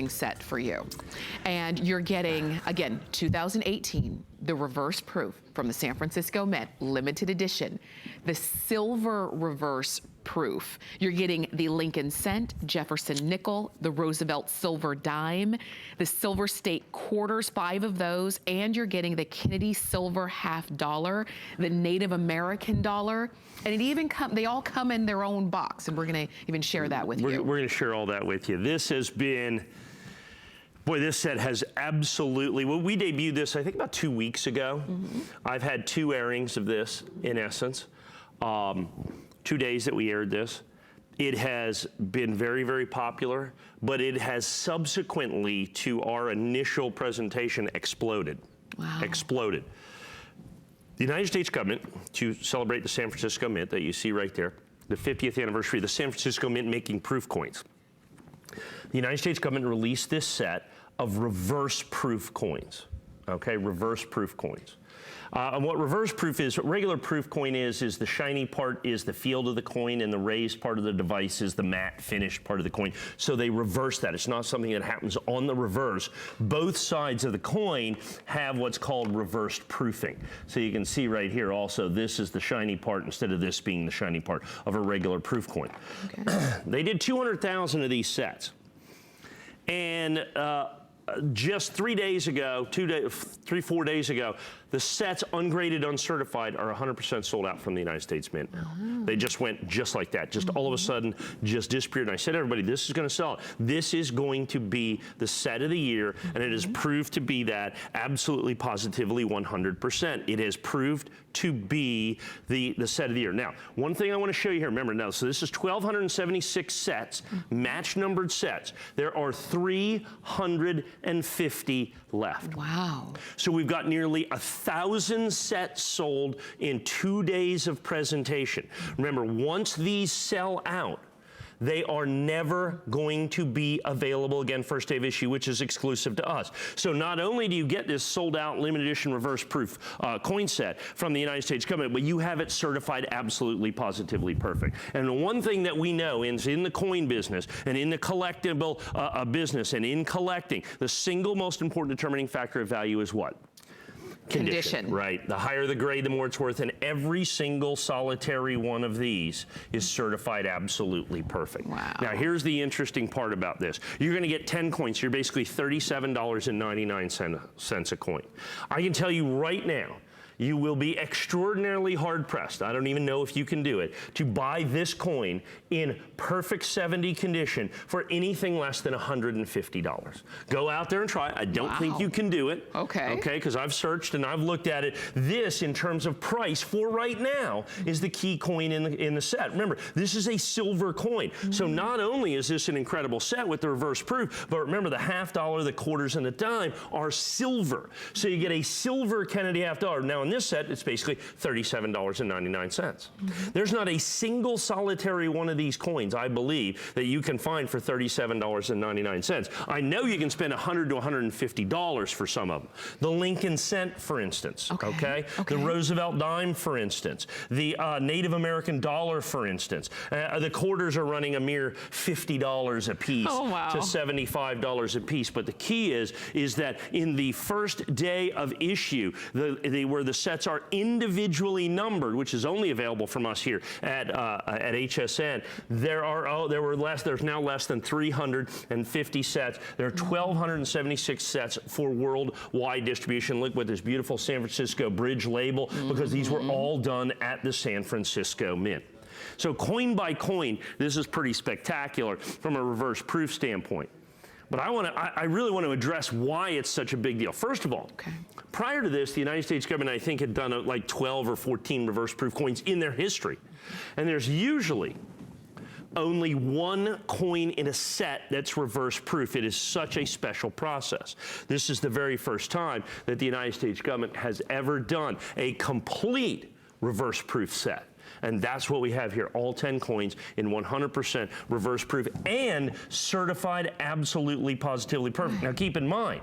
set for you. And you're getting, again, 2018, the reverse proof from the San Francisco Mint, limited edition, the silver reverse proof. You're getting the Lincoln cent, Jefferson nickel, the Roosevelt silver dime, the silver state quarters, 5 of those, and you're getting the Kennedy silver $50, the Native American dollar, and it even they all come in their own box, and we're gonna even share that with you. We're gonna share all that with you. This has been, boy, this set has absolutely, well, we debuted this, I think about 2 weeks ago. I've had 2 airings of this, in essence. 2 days that we aired this. It has been very, very popular, but it has subsequently to our initial presentation exploded. Wow. Exploded. The United States government, to celebrate the San Francisco Mint that you see right there, the 50th anniversary of the San Francisco Mint making proof coins. The United States government released this set of reverse proof coins, okay, reverse proof coins. And what reverse proof is, what regular proof coin is the shiny part is the field of the coin and the raised part of the device is the matte finished part of the coin. So they reverse that. It's not something that happens on the reverse. Both sides of the coin have what's called reverse proofing. So you can see right here also, this is the shiny part instead of this being the shiny part of a regular proof coin. Okay. They did 200,000 of these sets. And just 3 days ago, 4 days ago, the sets ungraded, uncertified are 100% sold out from the United States Mint. They just went just like that, just all of a sudden just disappeared. And I said, everybody, this is gonna sell. This is going to be the set of the year, and it has proved to be that absolutely, positively, 100%. It has proved to be the set of the year. Now, one thing I wanna show you here, remember now, so this is 1,276 sets, match numbered sets. There are 350 left. Wow. So we've got nearly 1,000 sets sold in 2 days of presentation. Remember, once these sell out, they are never going to be available again first day of issue, which is exclusive to us. So not only do you get this sold out limited edition reverse proof coin set from the United States government, but you have it certified absolutely, positively perfect. And the one thing that we know is in the coin business and in the collectible business and in collecting, the single most important determining factor of value is what? Condition, right? The higher the grade, the more it's worth, and every single solitary one of these is certified absolutely perfect. Wow. Now, here's the interesting part about this. You're gonna get 10 coins, so you're basically $37.99 a coin. I can tell you right now, you will be extraordinarily hard-pressed, I don't even know if you can do it, to buy this coin in perfect 70 condition for anything less than $150. Go out there and try it. I don't think you can do it. Okay. Okay, because I've searched and I've looked at it. This, in terms of price for right now, is the key coin in the set. Remember, this is a silver coin. So not only is this an incredible set with the reverse proof, but remember the $50, the quarters, and the dime are silver. So you get a silver Kennedy $50. Now in this set, it's basically $37.99. There's not a single solitary one of these coins, I believe, that you can find for $37.99. I know you can spend $100 to $150 for some of them. The Lincoln cent, for instance, okay? The Roosevelt dime, for instance. The Native American dollar, for instance. The quarters are running a mere $50 a piece to $75 a piece. But the key is that in the first day of issue, where the sets are individually numbered, which is only available from us here at HSN, there's now less than 350 sets. There are 1,276 sets for worldwide distribution. Look with this beautiful San Francisco bridge label, because these were all done at the San Francisco Mint. So coin by coin, this is pretty spectacular from a reverse proof standpoint. But I really want to address why it's such a big deal. First of all, prior to this, the United States government, I think, had done like 12 or 14 reverse proof coins in their history. And there's usually only one coin in a set that's reverse proof. It is such a special process. This is the very first time that the United States government has ever done a complete reverse proof set. And that's what we have here, all 10 coins in 100% reverse proof and certified absolutely, positively perfect. Now keep in mind,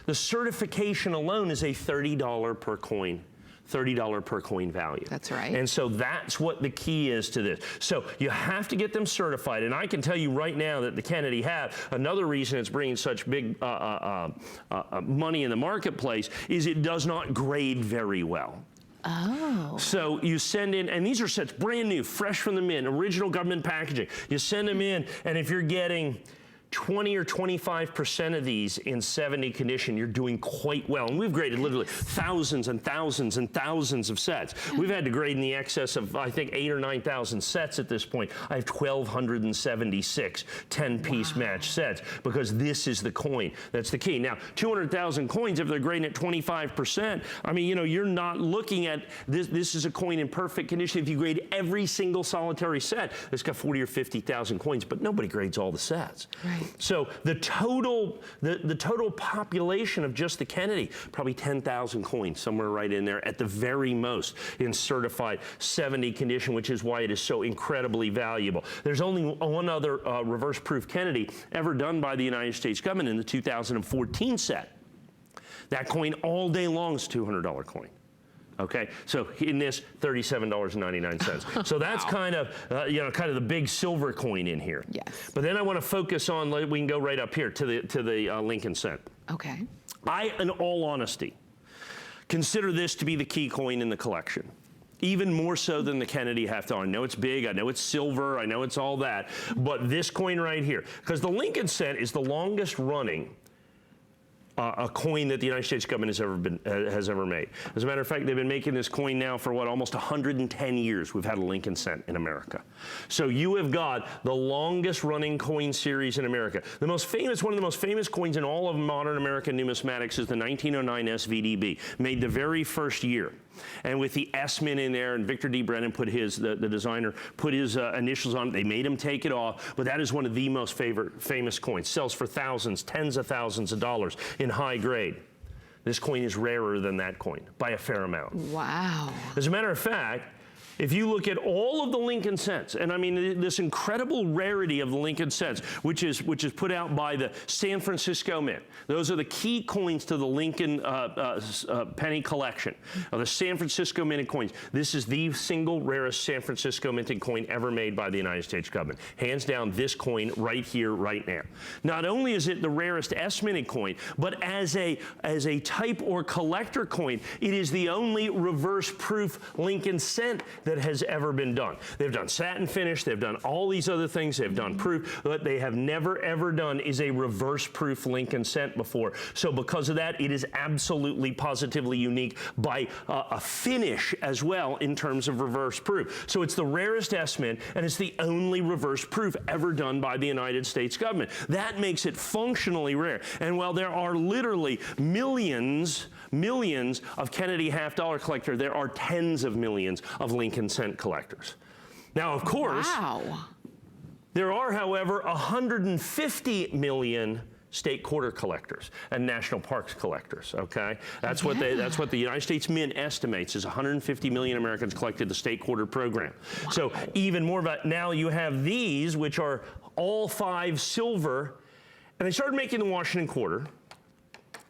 the certification alone is a $30 per coin $30 per coin value. That's right. And so that's what the key is to this. So you have to get them certified. And I can tell you right now that the Kennedy have, another reason it's bringing such big money in the marketplace is it does not grade very well. Oh. So you send in, and these are sets brand new, fresh from the mint, original government packaging. You send them in, and if you're getting 20 or 25% of these in 70 condition, you're doing quite well. And we've graded literally thousands and thousands and thousands of sets. We've had to grade in the excess of, I think, 8,000 or 9,000 sets at this point. I have 1,276 10-piece match sets because this is the coin. That's the key. Now, 200,000 coins, if they're grading at 25%, I mean, you know, you're not looking at this. This is a coin in perfect condition. If you grade every single solitary set, it's got 40 or 50,000 coins, but nobody grades all the sets. Right. So the total population of just the Kennedy, probably 10,000 coins, somewhere right in there at the very most in certified 70 condition, which is why it is so incredibly valuable. There's only one other reverse proof Kennedy ever done by the United States government in the 2014 set. That coin all day long is a $200 coin. Okay, so in this, $37.99. So that's kind of, kind of the big silver coin in here. Yes. But then I want to focus on, we can go right up here to the Lincoln cent. Okay. I, in all honesty, consider this to be the key coin in the collection. Even more so than the Kennedy FDOI. I know it's big, I know it's silver, I know it's all that, but this coin right here, because the Lincoln cent is the longest running a coin that the United States government has ever made. As a matter of fact, they've been making this coin now for what, almost 110 years. We've had a Lincoln cent in America. So you have got the longest running coin series in America. The most famous, one of the most famous coins in all of modern American numismatics is the 1909 SVDB, made the very first year. And with the SMint in there, and Victor D. Brennan put his, the designer, put his initials on it. They made him take it off, but that is one of the most famous coins. Sells for thousands, tens of thousands of dollars in high grade. This coin is rarer than that coin by a fair amount. Wow. As a matter of fact, if you look at all of the Lincoln cents, and I mean this incredible rarity of the Lincoln cents, which is put out by the San Francisco Mint. Those are the key coins to the Lincoln penny collection of the San Francisco minted coins. This is the single rarest San Francisco minted coin ever made by the United States government. Hands down, this coin right here, right now. Not only is it the rarest S-minted coin, but as a type or collector coin, it is the only reverse proof Lincoln cent that has ever been done. They've done satin finish, they've done all these other things, they've done proof. What they have never ever done is a reverse proof Lincoln cent before. So because of that, it is absolutely positively unique by a finish as well in terms of reverse proof. So it's the rarest S-mint, and it's the only reverse proof ever done by the United States government. That makes it functionally rare. And while there are literally millions of Kennedy $50 collectors, there are tens of millions of Lincoln cent collectors. Now, of course, wow. There are, however, 150 million state quarter collectors and national parks collectors, okay? That's what the United States Mint estimates is 150 million Americans collected the state quarter program. Wow. So even more about, now you have these, which are all 5 silver, and they started making the Washington quarter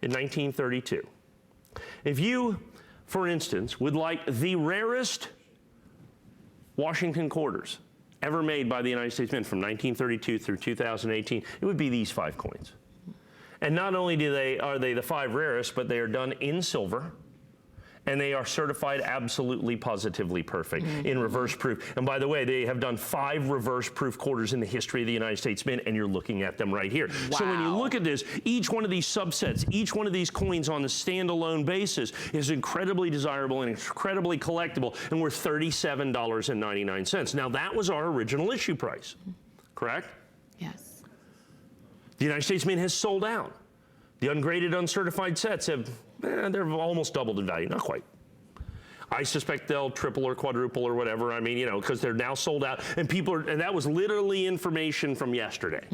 in 1932. If you, for instance, would like the rarest Washington quarters ever made by the United States Mint from 1932 through 2018, it would be these 5 coins. And not only are they the 5 rarest, but they are done in silver, and they are certified absolutely positively perfect in reverse proof. And by the way, they have done 5 reverse proof quarters in the history of the United States Mint, and you're looking at them right here. Wow. So when you look at this, each one of these subsets, each one of these coins on a standalone basis is incredibly desirable and incredibly collectible, and worth $37.99. Now that was our original issue price, correct? Yes. The United States Mint has sold out. The ungraded, uncertified sets have, they're almost doubled in value, not quite. I suspect they'll triple or quadruple or whatever. I mean, you know, because they're now sold out, and people are, and that was literally information from yesterday.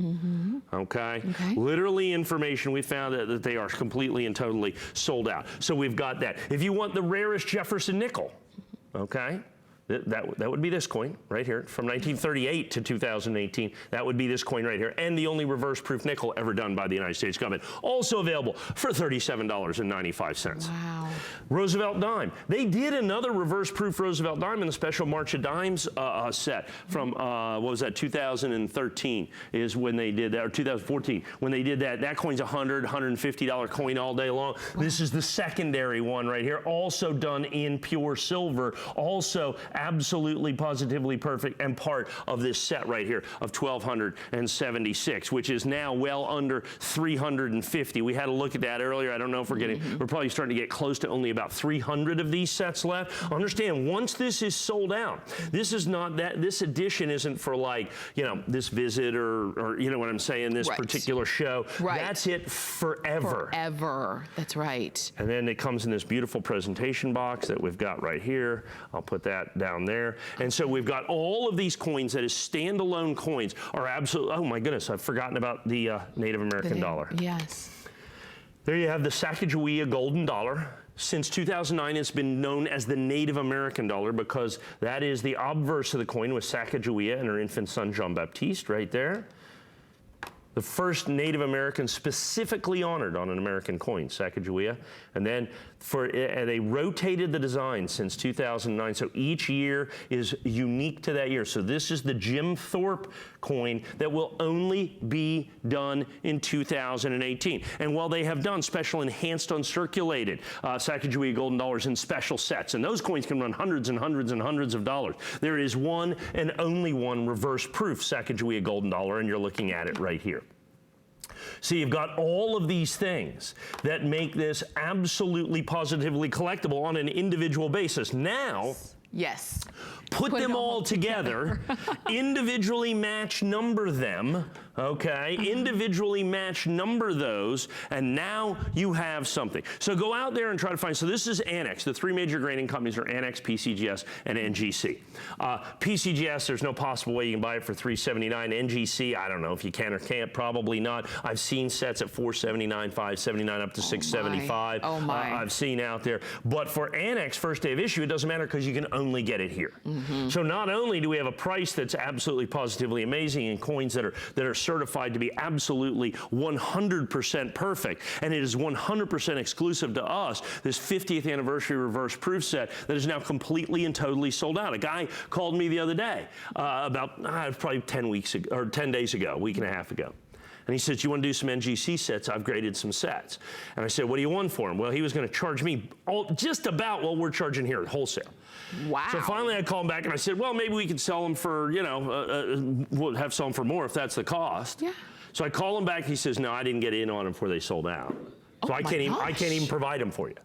Okay? Literally information. We found that they are completely and totally sold out. So we've got that. If you want the rarest Jefferson nickel, okay? That would be this coin right here from 1938 to 2018. That would be this coin right here, and the only reverse-proof nickel ever done by the United States government. Also available for $37.95. Wow. Roosevelt dime. They did another reverse-proof Roosevelt dime in the special March of Dimes set from what was that? 2013 is when they did that, or 2014 when they did that. That coin's $150 coin all day long. This is the secondary one right here, also done in pure silver, also absolutely positively perfect and part of this set right here of 1,276, which is now well under 350. We had a look at that earlier. I don't know if we're getting, we're probably starting to get close to only about 300 of these sets left. Understand, once this is sold out, this is not that, this edition isn't for like, you know, this visit or you know what I'm saying, this particular show. That's it forever. Forever, that's right. And then it comes in this beautiful presentation box that we've got right here. I'll put that down there. And so we've got all of these coins that is standalone coins are absolutely, oh my goodness, I've forgotten about the Native American dollar. Yes. There you have the Sacagawea golden dollar. Since 2009, it's been known as the Native American dollar because that is the obverse of the coin with Sacagawea and her infant son, Jean-Baptiste, right there. The first Native American specifically honored on an American coin, Sacagawea. And then they rotated the design since 2009. So each year is unique to that year. So this is the Jim Thorpe coin that will only be done in 2018. And while they have done special enhanced uncirculated Sacagawea golden dollars in special sets, and those coins can run hundreds and hundreds and hundreds of dollars, there is one and only one reverse proof Sacagawea golden dollar, and you're looking at it right here. So you've got all of these things that make this absolutely positively collectible on an individual basis. Now, yes. Put them all together, individually match number them, okay? Individually match number those, and now you have something. So go out there and try to find, so this is Annex. The three major grading companies are Annex, PCGS, and NGC. PCGS, there's no possible way you can buy it for $379. NGC, I don't know if you can or can't, probably not. I've seen sets at $479, $579, up to $675. Oh my. I've seen out there. But for Annex, first day of issue, it doesn't matter because you can only get it here. So not only do we have a price that's absolutely positively amazing and coins that are certified to be absolutely 100% perfect, and it is 100% exclusive to us, this 50th anniversary reverse proof set that is now completely and totally sold out. A guy called me the other day about probably 10 weeks ago, or 10 days ago, a week and a half ago. And he says, you want to do some NGC sets? I've graded some sets. And I said, what do you want for him? Well, he was going to charge me just about what we're charging here at wholesale. Wow. So finally I called him back and I said, well, maybe we could sell them for, you know, we'll have sell them for more if that's the cost. Yeah. So I call him back. He says, no, I didn't get in on them before they sold out. So I can't even provide them for you.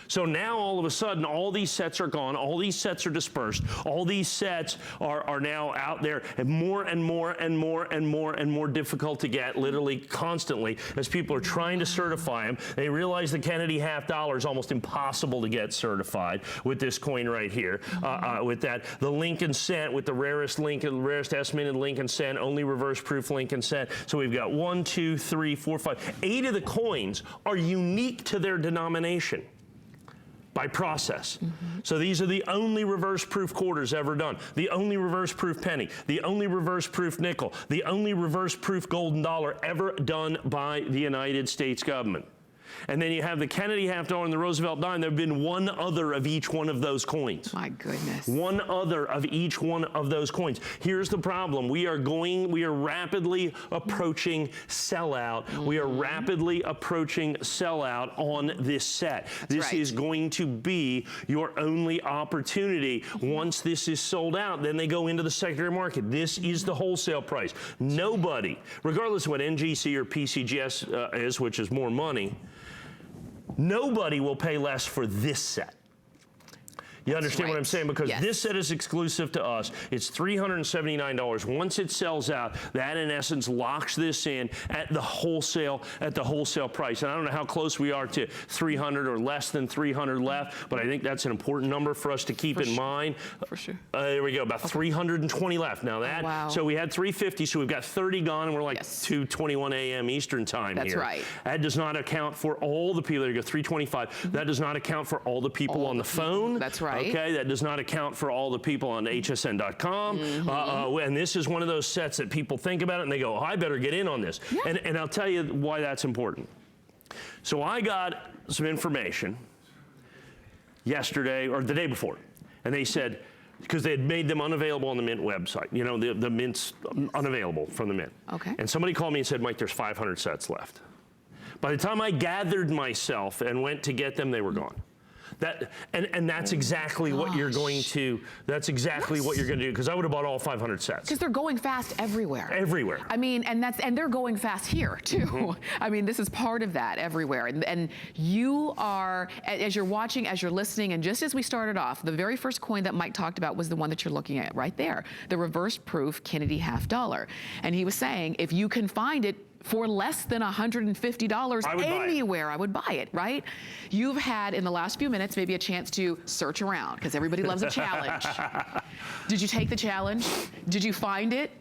So now all of a sudden, all these sets are gone, all these sets are dispersed, all these sets are now out there, and more and more and more and more and more difficult to get, literally constantly, as people are trying to certify them. They realize the Kennedy half dollar is almost impossible to get certified with this coin right here. With that, the Lincoln cent with the rarest S-minted Lincoln cent, only reverse proof Lincoln cent. So we've got 1, 2, 3, 4, 5, 8 of the coins are unique to their denomination by process. So these are the only reverse proof quarters ever done, the only reverse proof penny, the only reverse proof nickel, the only reverse proof golden dollar ever done by the United States government. And then you have the Kennedy half dollar and the Roosevelt dime. There have been one other of each one of those coins. My goodness. One other of each one of those coins. Here's the problem. We are rapidly approaching sellout. We are rapidly approaching sellout on this set. This is going to be your only opportunity. Once this is sold out, then they go into the secondary market. This is the wholesale price. Nobody, regardless of what NGC or PCGS is, which is more money, nobody will pay less for this set. You understand what I'm saying? Because this set is exclusive to us. It's $379. Once it sells out, that in essence locks this in at the wholesale price. And I don't know how close we are to 300 or less than 300 left, but I think that's an important number for us to keep in mind. For sure. There we go, about 320 left. Now that, so we had 350, so we've got 30 gone, and we're like 2:21 a.m. Eastern time here. That's right. That does not account for all the people. There you go, 325. That does not account for all the people on the phone. That's right. Right. Okay, that does not account for all the people on hsn.com. And this is one of those sets that people think about it and they go, oh, I better get in on this. Yeah. And I'll tell you why that's important. So I got some information yesterday or the day before, and they said, because they had made them unavailable on the Mint website. You know, the Mint's unavailable from the Mint. Okay. And somebody called me and said, Mike, there's 500 sets left. By the time I gathered myself and went to get them, they were gone. And that's exactly what you're going to, that's exactly what you're going to do, because I would have bought all 500 sets. Because they're going fast everywhere. Everywhere. I mean, and they're going fast here too. I mean, this is part of that everywhere. And you are, as you're watching, as you're listening, and just as we started off, the very first coin that Mike talked about was the one that you're looking at right there, the reverse proof Kennedy $50. And he was saying, if you can find it for less than $150 anywhere, I would buy it, right? You've had, in the last few minutes, maybe a chance to search around, because everybody loves a challenge. Did you take the challenge? Did you find it?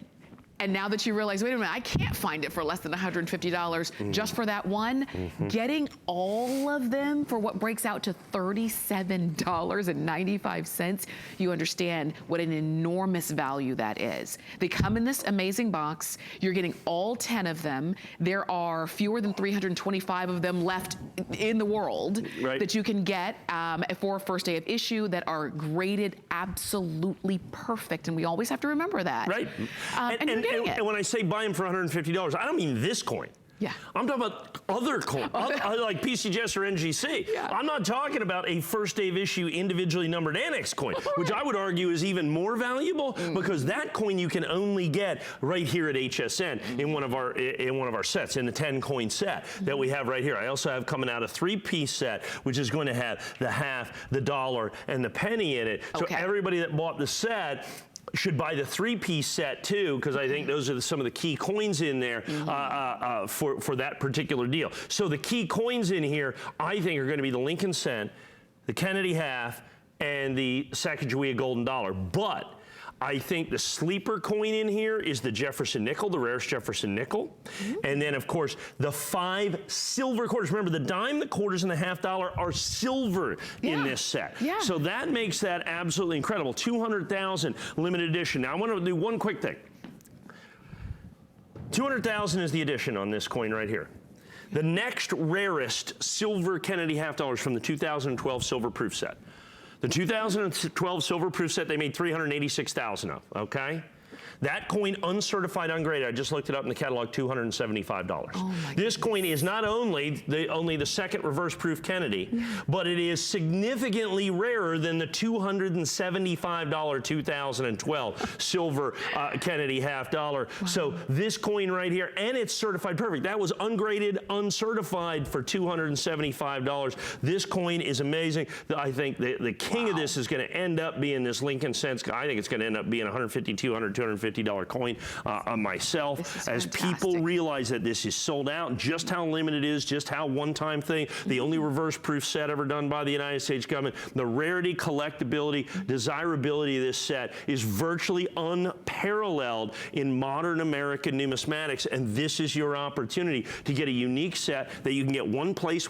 And now that you realize, wait a minute, I can't find it for less than $150 just for that one, getting all of them for what breaks out to $37.95, you understand what an enormous value that is. They come in this amazing box. You're getting all 10 of them. There are fewer than 325 of them left in the world that you can get for a first day of issue that are graded absolutely perfect. And we always have to remember that. Right. And when I say buy them for $150, I don't mean this coin. Yeah. I'm talking about other coins, like PCGS or NGC. Yeah. I'm not talking about a first day of issue individually numbered annex coin, which I would argue is even more valuable because that coin you can only get right here at HSN in one of our sets, in the 10 coin set that we have right here. I also have coming out a 3-piece set, which is going to have the half, the dollar, and the penny in it. So everybody that bought the set should buy the 3-piece set too, because I think those are some of the key coins in there for that particular deal. So the key coins in here, I think, are going to be the Lincoln cent, the Kennedy half, and the Sacagawea golden dollar. But I think the sleeper coin in here is the Jefferson nickel, the rarest Jefferson nickel. And then, of course, the 5 silver quarters. Remember, the dime, the quarters, and the $50 are silver in this set. Yeah. So that makes that absolutely incredible. 200,000 limited edition. Now, I want to do one quick thing. 200,000 is the edition on this coin right here. The next rarest silver Kennedy $50 from the 2012 silver proof set. The 2012 silver proof set, they made 386,000 of, okay? That coin, uncertified, ungraded, I just looked it up in the catalog, $275. Oh this coin is not only the second reverse proof Kennedy, but it is significantly rarer than the $275 2012 silver Kennedy $50. So this coin right here, and it's certified perfect. That was ungraded, uncertified for $275. This coin is amazing. I think the king of this is going to end up being this Lincoln cent. I think it's going to end up being $150, $200, $250 coin myself, as people realize that this is sold out, just how limited it is, just how one-time thing, the only reverse proof set ever done by the United States government. The rarity, collectability, desirability of this set is virtually unparalleled in modern American numismatics, and this is your opportunity to get a unique set that you can get one place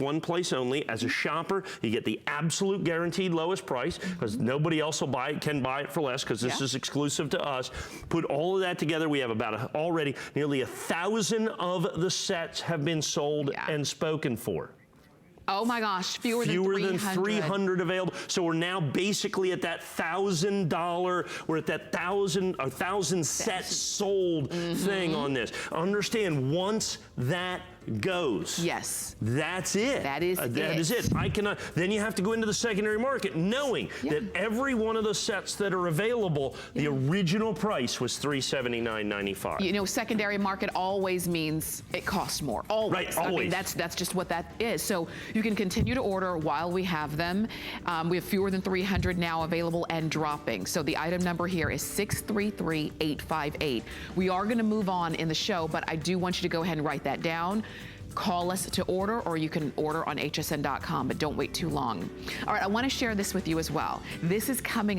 only. As a shopper, you get the absolute guaranteed lowest price, because nobody else will can buy it for less, because this is exclusive to us. Put all of that together, we have about already nearly 1,000 of the sets have been sold and spoken for. Oh my gosh, fewer than 300 available. So we're now basically at that $1,000, we're at that 1,000 sets sold thing on this. Understand, once that goes. Yes. That's it. That is it. I cannot. Then you have to go into the secondary market knowing that every one of the sets that are available, the original price was $379.95. You know, secondary market always means it costs more. Always. Right, always. I mean, that's just what that is. So you can continue to order while we have them. We have fewer than 300 now available and dropping. So the item number here is 633858. We are going to move on in the show, but I do want you to go ahead and write that down. Call us to order, or you can order on hsn.com, but don't wait too long. All right, I want to share this with you as well. This is coming